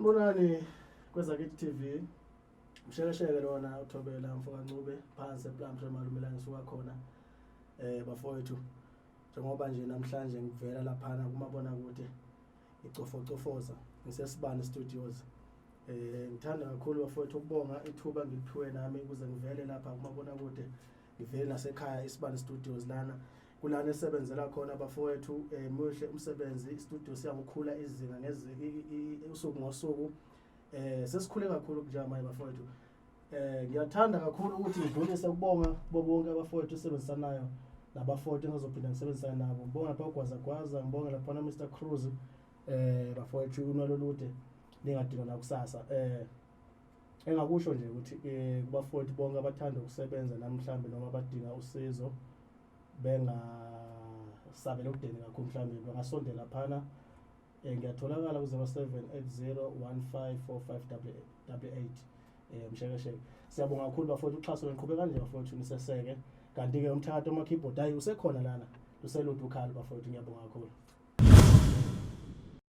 Sanibonani kweZakithi TV. Mshekesheke lona uThobela Mfokancube phansi ePlamtre malumela ngisuka khona bafowethu. Njengoba nje namhlanje ngivela lapha kumabona kude icofocofoza ngisesibani studios. Ngithanda kakhulu bafowethu ukubonga ithuba ngiliphiwe nami ukuze ngivele lapha kumabona kude. Ngivele nasekhaya isibani studios lana kulana esebenzela khona bafowethu muhle umsebenzi studio siyakukhula izinga usuku ngosuku sesikhule kakhulu njama bafowethu. Ngiyathanda kakhulu ukuthi ngidlulise ukubonga bonke abafowethu usebenzisanayo nabafowethu engizophinda ngisebenzisana nabo. Ngibonga lapha uGwazagwaza, ngibonga lapha na Mr Cruz bafowethu unalolude ningadinga nakusasa. Engakusho nje ukuthi kubafowethu bonke abathanda ukusebenza namhlanje noma abadinga usizo bengasabela ukudeni kakhulu mhlawumbe bangasondela phana. Ngiyatholakala ku-0780154588 mshekesheke. Siyabonga kakhulu bafowethu uxhaso niqhubeka kanje bafowethu niseseke. Kanti ke Umthakathi keyboard hayi usekhona lana luselutho ukhali bafowethu, ngiyabonga kakhulu.